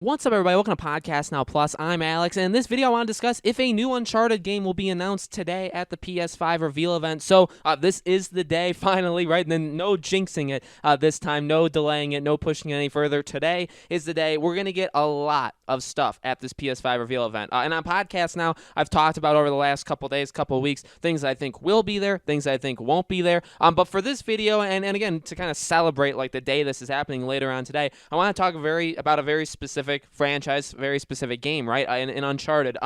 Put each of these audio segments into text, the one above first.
What's up, everybody? Welcome to Podcast Now Plus. I'm Alex, and in this video I want to discuss if a new Uncharted game will be announced today at the PS5 reveal event. So this is the day, finally, right? And then no jinxing it this time, no delaying it, no pushing it any further. Today is the day. We're going to get a lot of stuff at this PS5 reveal event. And on Podcast Now, I've talked about over the last couple days, couple weeks, things I think will be there, things I think won't be there. But for this video, and again, to kind of celebrate like the day this is happening later on today, I want to talk about a very specific franchise, very specific game, right? In Uncharted.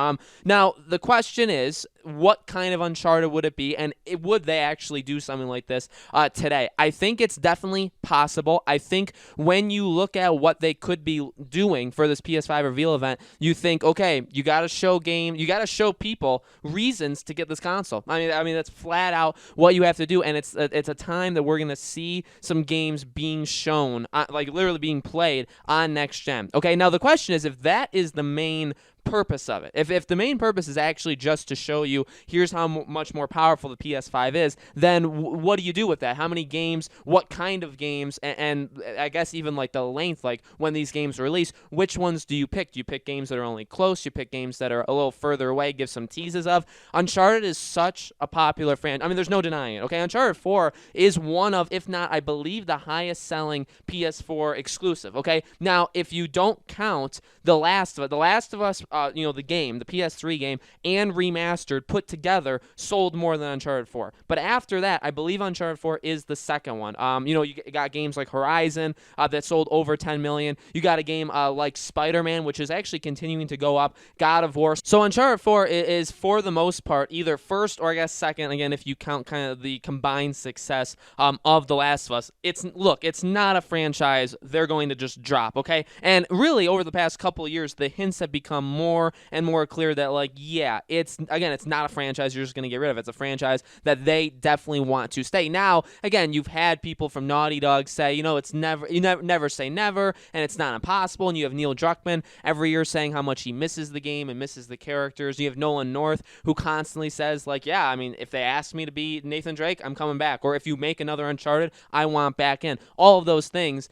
Now the question is, what kind of Uncharted would it be, and would they actually do something like this today? I think it's definitely possible. I think when you look at what they could be doing for this PS5 reveal event, you think, okay, you got to show people reasons to get this console. I mean that's flat out what you have to do, and it's a time that we're gonna see some games being shown, like literally being played on next gen. Okay, now the question is, if that is the main purpose of it, if the main purpose is actually just to show you here's how much more powerful the PS5 is, then what do you do with that? How many games, what kind of games, and I guess even like the length, like when these games release, which ones do you pick? Do you pick games that are only close? Do you pick games that are a little further away, give some teases of? Uncharted is such a popular franchise. I mean, there's no denying it, okay? Uncharted 4 is one of, if not, I believe, the highest selling PS4 exclusive, okay? Now, if you don't count The Last of Us, the game, the PS3 game, and remastered put together sold more than Uncharted 4. But after that, I believe Uncharted 4 is the second one. You got games like Horizon that sold over 10 million. You got a game like Spider-Man, which is actually continuing to go up. God of War. So Uncharted 4 is for the most part either first or I guess second. Again, if you count kind of the combined success of The Last of Us. It's not a franchise they're going to just drop. Okay, and really over the past couple of years, the hints have become more and more clear that, like, yeah, it's not a franchise you're just going to get rid of. It's a franchise that they definitely want to stay. Now, again, you've had people from Naughty Dog say, it's never say never, and it's not impossible. And you have Neil Druckmann every year saying how much he misses the game and misses the characters. You have Nolan North, who constantly says, like, yeah, I mean, if they ask me to be Nathan Drake, I'm coming back. Or if you make another Uncharted, I want back in. All of those things,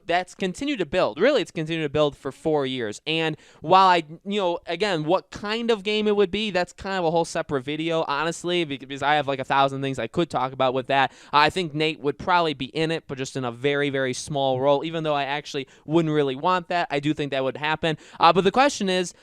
that's continued to build. Really, it's continued to build for 4 years. And while again, what kind of game it would be, that's kind of a whole separate video, honestly, because I have like 1,000 things I could talk about with that. I think Nate would probably be in it, but just in a very, very small role, even though I actually wouldn't really want that. I do think that would happen. But the question is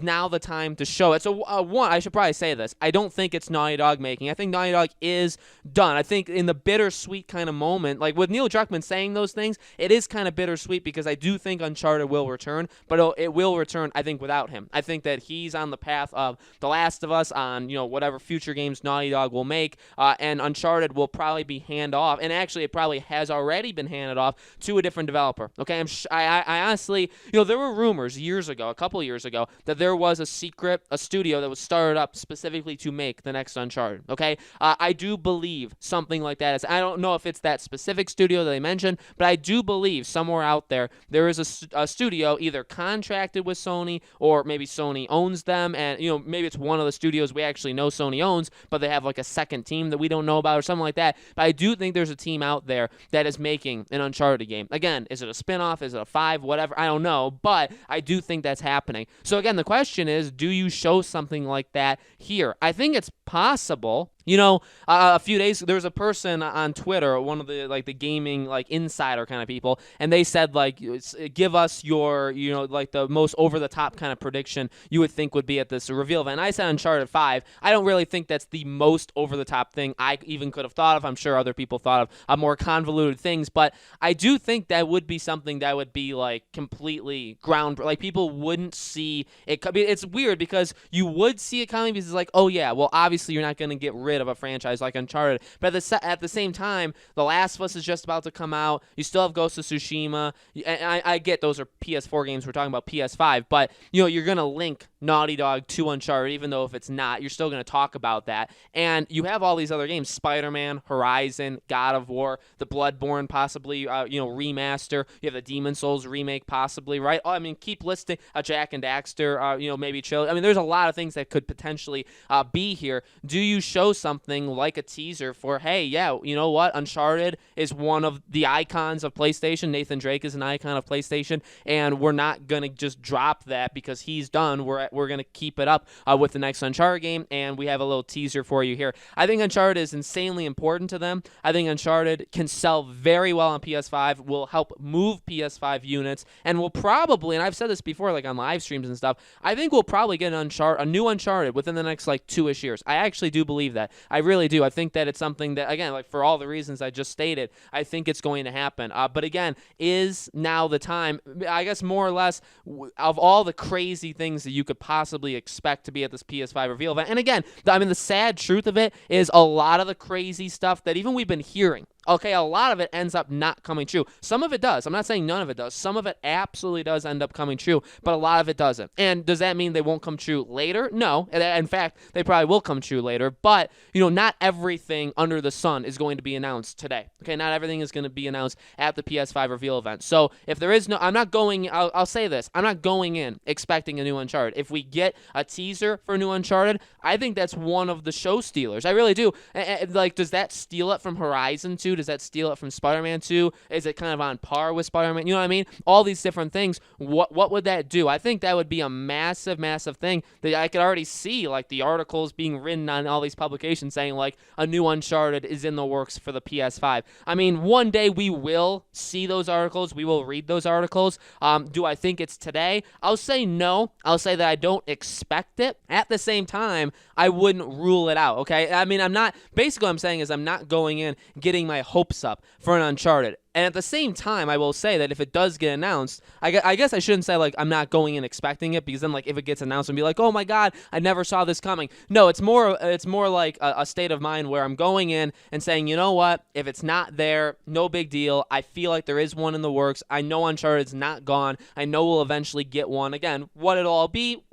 now the time to show it? So, one, I should probably say this. I don't think it's Naughty Dog making. I think Naughty Dog is done. I think in the bittersweet kind of moment, like with Neil Druckmann saying those things, it is kind of bittersweet because I do think Uncharted will return, but it will return, I think, without him. I think that he's on the path of The Last of Us, on whatever future games Naughty Dog will make, and Uncharted will probably be hand off, and actually it probably has already been handed off to a different developer. Okay, I honestly, there were rumors a couple years ago, that there was a studio that was started up specifically to make the next Uncharted. Okay, I do believe something like that is. I don't know if it's that specific studio that they mentioned, but I do believe somewhere out there is a studio either contracted with Sony, or maybe Sony owns them, and maybe it's one of the studios we actually know Sony owns, but they have like a second team that we don't know about or something like that. But I do think there's a team out there that is making an Uncharted game. Again, is it a spin-off? Is it a 5? Whatever, I don't know, but I do think that's happening. So again, the question is, do you show something like that here? I think it's possible. A few days, there was a person on Twitter, one of the the gaming insider kind of people, and they said give us your the most over the top kind of prediction you would think would be at this reveal event. And I said Uncharted 5. I don't really think that's the most over the top thing I even could have thought of. I'm sure other people thought of more convoluted things, but I do think that would be something that would be completely people wouldn't see it. It's weird because you would see it coming because it's oh yeah, well obviously you're not going to get rid of a franchise like Uncharted, but at the same time, The Last of Us is just about to come out. You still have Ghost of Tsushima. I get those are PS4 games. We're talking about PS5, but you're gonna link Naughty Dog to Uncharted, even though if it's not, you're still going to talk about that. And you have all these other games, Spider-Man, Horizon, God of War, the Bloodborne possibly, remaster. You have the Demon Souls remake possibly, right? Oh, I mean, keep listing Jack and Daxter, maybe chill. I mean, there's a lot of things that could potentially be here. Do you show something like a teaser for, hey, yeah, you know what? Uncharted is one of the icons of PlayStation. Nathan Drake is an icon of PlayStation, and we're not going to just drop that because he's done. We're going to keep it up with the next Uncharted game, and we have a little teaser for you here. I think Uncharted is insanely important to them. I think Uncharted can sell very well on PS5, will help move PS5 units, and will probably, and I've said this before, like on live streams and stuff, I think we'll probably get a new Uncharted within the next like 2-ish years. I actually do believe that. I really do. I think that it's something that, again, like for all the reasons I just stated, I think it's going to happen. But again, is now the time, I guess more or less, of all the crazy things that you could possibly expect to be at this PS5 reveal event. And again, the sad truth of it is a lot of the crazy stuff that even we've been hearing, okay, a lot of it ends up not coming true. Some of it does. I'm not saying none of it does. Some of it absolutely does end up coming true, but a lot of it doesn't. And does that mean they won't come true later? No. In fact, they probably will come true later, but, not everything under the sun is going to be announced today. Okay, not everything is going to be announced at the PS5 reveal event. So if there is I'll say this, I'm not going in expecting a new Uncharted. If we get a teaser for a new Uncharted, I think that's one of the show stealers. I really do. Like, does that steal it from Horizon 2? Does that steal it from Spider-Man 2? Is it kind of on par with Spider-Man? You know what I mean? All these different things. What would that do? I think that would be a massive, massive thing that I could already see, like the articles being written on all these publications saying, like, a new Uncharted is in the works for the PS5. I mean, one day we will see those articles. We will read those articles. Do I think it's today? I'll say no. I'll say that I don't expect it. At the same time, I wouldn't rule it out, okay? I mean, basically what I'm saying is I'm not going in getting my hopes up for an Uncharted. And at the same time, I will say that if it does get announced, I guess I shouldn't say, like, I'm not going in expecting it, because then, like, if it gets announced and be like, oh my God, I never saw this coming. No, it's more like a state of mind where I'm going in and saying, you know what, if it's not there, no big deal. I feel like there is one in the works. I know Uncharted's not gone. I know we'll eventually get one. Again, what it'll all be,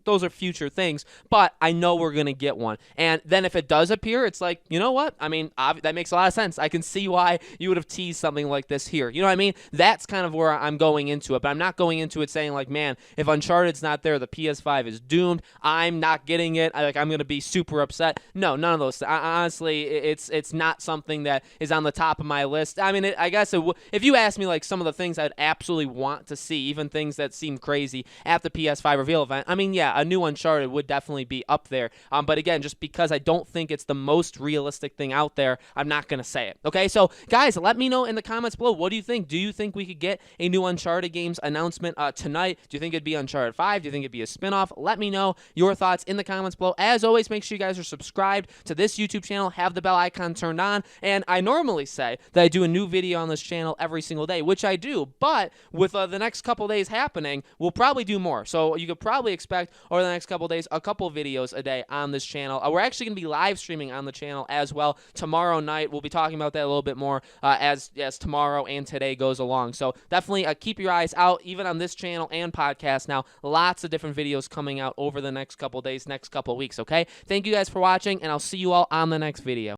those are future things, but I know we're going to get one. And then if it does appear, it's like, you know what, I mean, that makes a lot of sense. I can see why you would have teased something like this here. You know what I mean? That's kind of where I'm going into it, but I'm not going into it saying, like, man, if Uncharted's not there, the PS5 is doomed. I'm not getting it. I'm going to be super upset. No, none of those. Honestly, it's not something that is on the top of my list. I mean, I guess if you ask me, like, some of the things I'd absolutely want to see, even things that seem crazy at the PS5 reveal event, I mean, yeah, a new Uncharted would definitely be up there. But again, just because I don't think it's the most realistic thing out there, I'm not going to say it. Okay, so guys, let me know in the comments below. What do you think? Do you think we could get a new Uncharted games announcement tonight? Do you think it'd be Uncharted 5? Do you think it'd be a spinoff? Let me know your thoughts in the comments below. As always, make sure you guys are subscribed to this YouTube channel, have the bell icon turned on, and I normally say that I do a new video on this channel every single day, which I do, but with the next couple days happening, we'll probably do more. So you could probably expect over the next couple days a couple videos a day on this channel. We're actually going to be live streaming on the channel as well tomorrow night. We'll be talking about that a little bit more as tomorrow and today goes along. So definitely keep your eyes out, even on this channel and podcast now. Lots of different videos coming out over the next couple days, next couple weeks, okay? Thank you guys for watching, and I'll see you all on the next video.